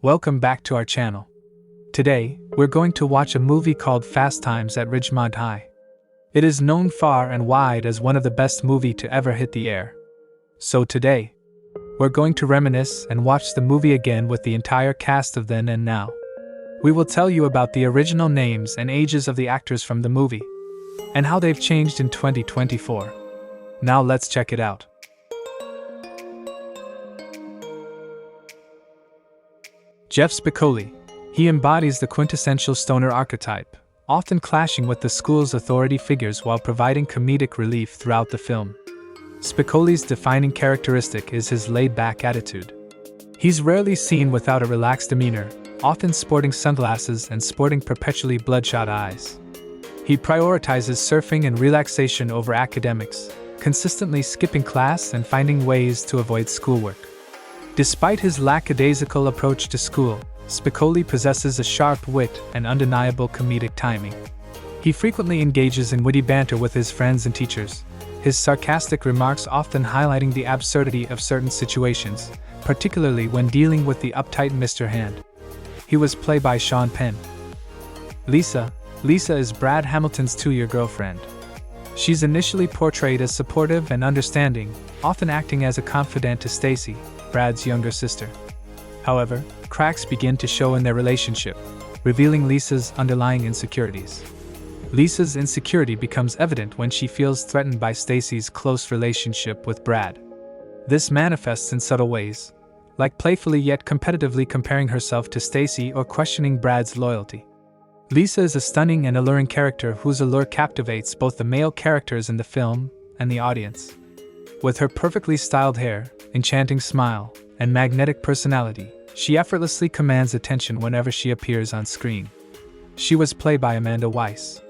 Welcome back to our channel. Today, we're going to watch a movie called Fast Times at Ridgemont High. It is known far and wide as one of the best movies to ever hit the air. So today, we're going to reminisce and watch the movie again with the entire cast of then and now. We will tell you about the original names and ages of the actors from the movie, and how they've changed in 2024. Now let's check it out. Jeff Spicoli. He embodies the quintessential stoner archetype, often clashing with the school's authority figures while providing comedic relief throughout the film. Spicoli's defining characteristic is his laid-back attitude. He's rarely seen without a relaxed demeanor, often sporting sunglasses and sporting perpetually bloodshot eyes. He prioritizes surfing and relaxation over academics, consistently skipping class and finding ways to avoid schoolwork. Despite his lackadaisical approach to school, Spicoli possesses a sharp wit and undeniable comedic timing. He frequently engages in witty banter with his friends and teachers, his sarcastic remarks often highlighting the absurdity of certain situations, particularly when dealing with the uptight Mr. Hand. He was played by Sean Penn. Lisa is Brad Hamilton's two-year girlfriend. She's initially portrayed as supportive and understanding, often acting as a confidant to Stacy, Brad's younger sister. However, cracks begin to show in their relationship, revealing Lisa's underlying insecurities. Lisa's insecurity becomes evident when she feels threatened by Stacy's close relationship with Brad. This manifests in subtle ways, like playfully yet competitively comparing herself to Stacy or questioning Brad's loyalty. Lisa is a stunning and alluring character whose allure captivates both the male characters in the film and the audience. With her perfectly styled hair, enchanting smile, and magnetic personality, she effortlessly commands attention whenever she appears on screen. She was played by Amanda Weiss.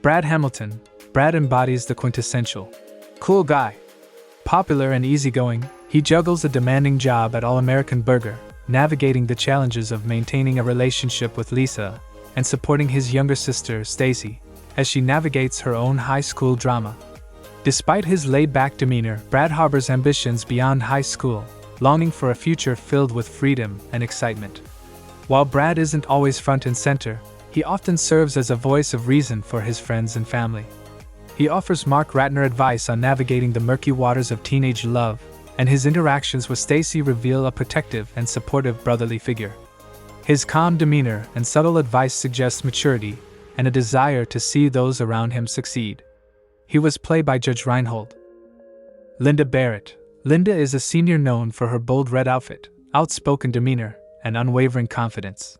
Brad Hamilton. Brad embodies the quintessential cool guy. Popular and easygoing, he juggles a demanding job at All-American Burger, navigating the challenges of maintaining a relationship with Lisa and supporting his younger sister, Stacy, as she navigates her own high school drama. Despite his laid-back demeanor, Brad harbors ambitions beyond high school, longing for a future filled with freedom and excitement. While Brad isn't always front and center, he often serves as a voice of reason for his friends and family. He offers Mark Ratner advice on navigating the murky waters of teenage love, and his interactions with Stacy reveal a protective and supportive brotherly figure. His calm demeanor and subtle advice suggest maturity and a desire to see those around him succeed. He was played by Judge Reinhold. Linda Barrett. Linda is a senior known for her bold red outfit, outspoken demeanor, and unwavering confidence.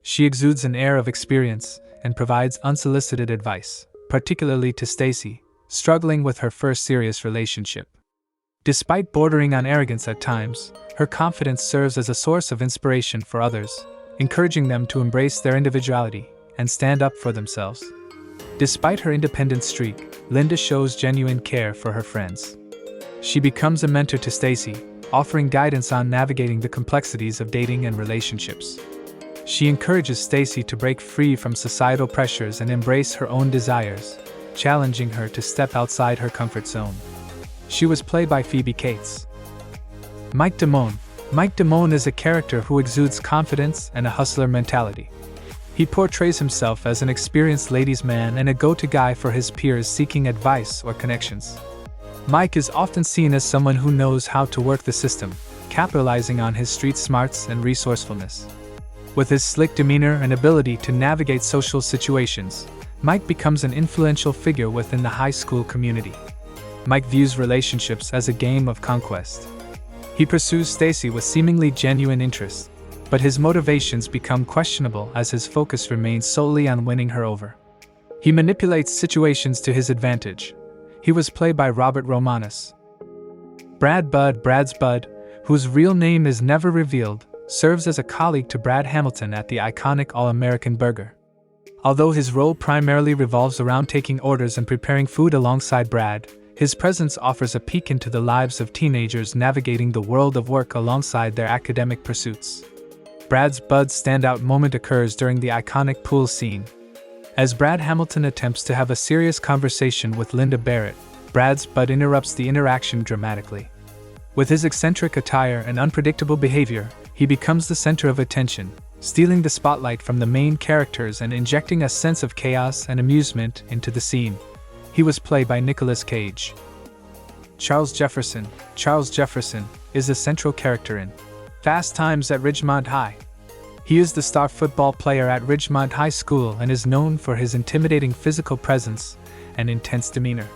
She exudes an air of experience and provides unsolicited advice, particularly to Stacy, struggling with her first serious relationship. Despite bordering on arrogance at times, her confidence serves as a source of inspiration for others, encouraging them to embrace their individuality and stand up for themselves. Despite her independent streak, Linda shows genuine care for her friends. She becomes a mentor to Stacy, offering guidance on navigating the complexities of dating and relationships. She encourages Stacy to break free from societal pressures and embrace her own desires, challenging her to step outside her comfort zone. She was played by Phoebe Cates. Mike Damone. Mike Damone is a character who exudes confidence and a hustler mentality. He portrays himself as an experienced ladies' man and a go-to guy for his peers seeking advice or connections. Mike is often seen as someone who knows how to work the system, capitalizing on his street smarts and resourcefulness. With his slick demeanor and ability to navigate social situations, Mike becomes an influential figure within the high school community. Mike views relationships as a game of conquest. He pursues Stacy with seemingly genuine interest, but his motivations become questionable as his focus remains solely on winning her over. He manipulates situations to his advantage. He was played by Robert Romanus. Brad's Bud, whose real name is never revealed, serves as a colleague to Brad Hamilton at the iconic All-American Burger. Although his role primarily revolves around taking orders and preparing food alongside Brad, his presence offers a peek into the lives of teenagers navigating the world of work alongside their academic pursuits. Brad's Bud's standout moment occurs during the iconic pool scene. As Brad Hamilton attempts to have a serious conversation with Linda Barrett, Brad's Bud interrupts the interaction dramatically. With his eccentric attire and unpredictable behavior, he becomes the center of attention, stealing the spotlight from the main characters and injecting a sense of chaos and amusement into the scene. He was played by Nicolas Cage. Charles Jefferson. Charles Jefferson is a central character in Fast Times at Ridgemont High. He is the star football player at Ridgemont High School and is known for his intimidating physical presence and intense demeanor.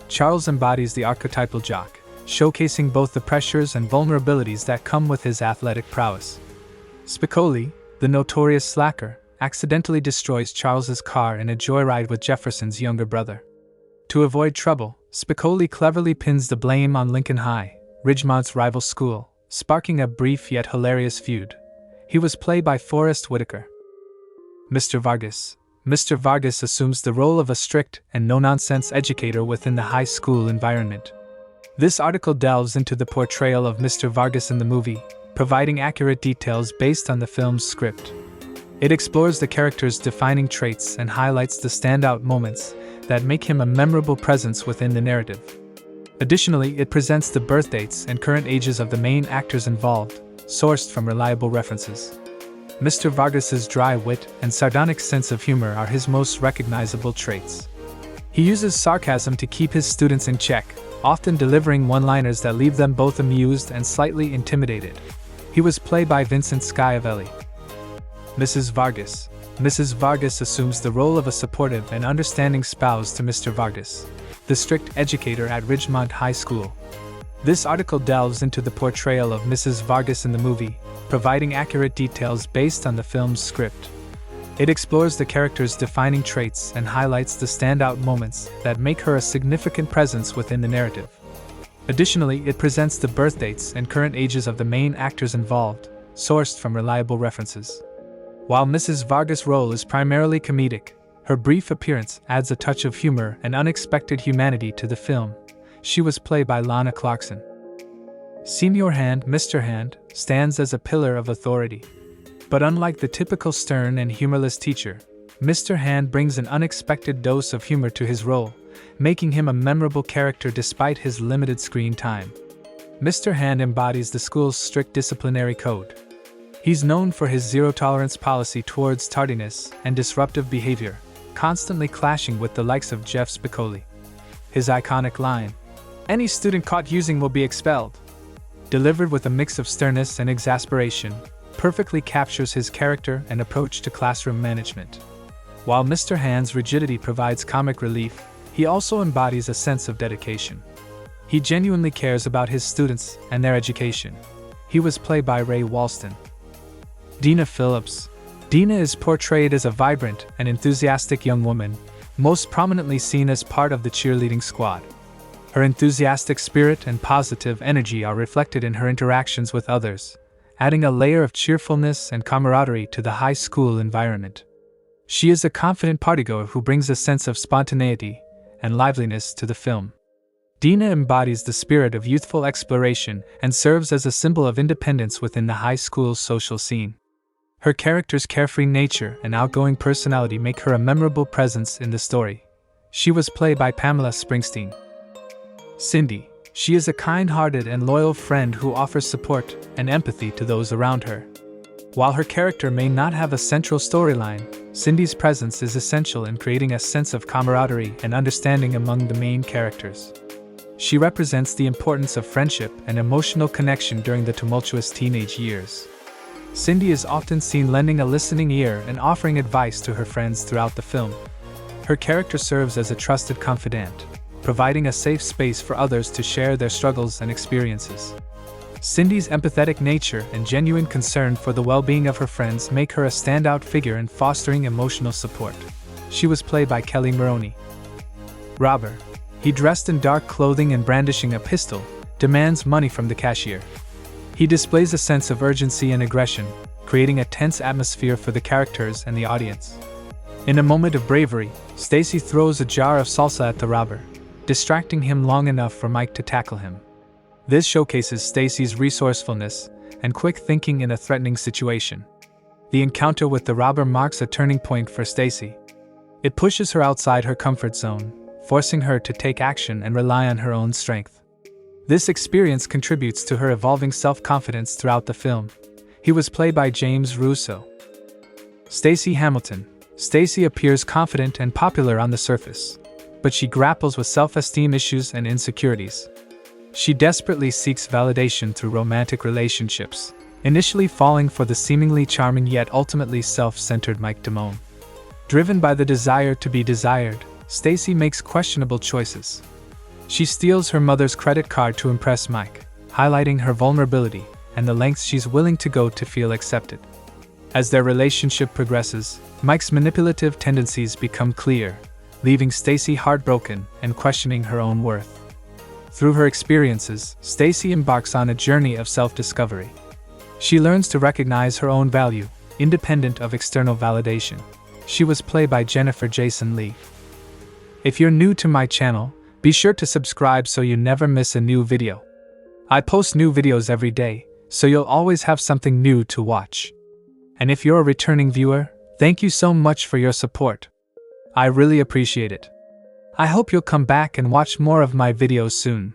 Charles embodies the archetypal jock, showcasing both the pressures and vulnerabilities that come with his athletic prowess. Spicoli, the notorious slacker, accidentally destroys Charles's car in a joyride with Jefferson's younger brother. To avoid trouble, Spicoli cleverly pins the blame on Lincoln High, Ridgemont's rival school, sparking a brief yet hilarious feud. He was played by Forrest Whitaker. Mr. Vargas. Mr. Vargas assumes the role of a strict and no-nonsense educator within the high school environment. This article delves into the portrayal of Mr. Vargas in the movie, providing accurate details based on the film's script. It explores the character's defining traits and highlights the standout moments that make him a memorable presence within the narrative. Additionally, it presents the birth dates and current ages of the main actors involved, sourced from reliable references. Mr. Vargas's dry wit and sardonic sense of humor are his most recognizable traits. He uses sarcasm to keep his students in check, often delivering one-liners that leave them both amused and slightly intimidated. He was played by Vincent Schiavelli. Mrs. Vargas. Mrs. Vargas assumes the role of a supportive and understanding spouse to Mr. Vargas, the strict educator at Ridgemont High School. This article delves into the portrayal of Mrs. Vargas in the movie, providing accurate details based on the film's script. It explores the character's defining traits and highlights the standout moments that make her a significant presence within the narrative. Additionally, it presents the birth dates and current ages of the main actors involved, sourced from reliable references. While Mrs. Vargas' role is primarily comedic, her brief appearance adds a touch of humor and unexpected humanity to the film. She was played by Lana Clarkson. Senior Hand. Mr. Hand stands as a pillar of authority. But unlike the typical stern and humorless teacher, Mr. Hand brings an unexpected dose of humor to his role, making him a memorable character despite his limited screen time. Mr. Hand embodies the school's strict disciplinary code. He's known for his zero-tolerance policy towards tardiness and disruptive behavior, constantly clashing with the likes of Jeff Spicoli. His iconic line, "Any student caught using will be expelled," delivered with a mix of sternness and exasperation, perfectly captures his character and approach to classroom management. While Mr. Hand's rigidity provides comic relief, he also embodies a sense of dedication. He genuinely cares about his students and their education. He was played by Ray Walston. Dena Phillips. Dena is portrayed as a vibrant and enthusiastic young woman, most prominently seen as part of the cheerleading squad. Her enthusiastic spirit and positive energy are reflected in her interactions with others, adding a layer of cheerfulness and camaraderie to the high school environment. She is a confident partygoer who brings a sense of spontaneity and liveliness to the film. Dena embodies the spirit of youthful exploration and serves as a symbol of independence within the high school's social scene. Her character's carefree nature and outgoing personality make her a memorable presence in the story. She was played by Pamela Springsteen. Cindy. She is a kind-hearted and loyal friend who offers support and empathy to those around her. While her character may not have a central storyline, Cindy's presence is essential in creating a sense of camaraderie and understanding among the main characters. She represents the importance of friendship and emotional connection during the tumultuous teenage years. Cindy is often seen lending a listening ear and offering advice to her friends throughout the film. Her character serves as a trusted confidant, providing a safe space for others to share their struggles and experiences. Cindy's empathetic nature and genuine concern for the well-being of her friends make her a standout figure in fostering emotional support. She was played by Kelly Maroney. Robber. He, dressed in dark clothing and brandishing a pistol, demands money from the cashier. He displays a sense of urgency and aggression, creating a tense atmosphere for the characters and the audience. In a moment of bravery, Stacy throws a jar of salsa at the robber, distracting him long enough for Mike to tackle him. This showcases Stacy's resourcefulness and quick thinking in a threatening situation. The encounter with the robber marks a turning point for Stacy. It pushes her outside her comfort zone, forcing her to take action and rely on her own strength. This experience contributes to her evolving self-confidence throughout the film. He was played by James Russo. Stacy Hamilton. Stacy appears confident and popular on the surface, but she grapples with self-esteem issues and insecurities. She desperately seeks validation through romantic relationships, initially falling for the seemingly charming yet ultimately self-centered Mike Damone. Driven by the desire to be desired, Stacy makes questionable choices. She steals her mother's credit card to impress Mike, highlighting her vulnerability and the lengths she's willing to go to feel accepted. As their relationship progresses, Mike's manipulative tendencies become clear, leaving Stacy heartbroken and questioning her own worth. Through her experiences, Stacy embarks on a journey of self-discovery. She learns to recognize her own value, independent of external validation. She was played by Jennifer Jason Leigh. If you're new to my channel, be sure to subscribe so you never miss a new video. I post new videos every day, so you'll always have something new to watch. And if you're a returning viewer, thank you so much for your support. I really appreciate it. I hope you'll come back and watch more of my videos soon.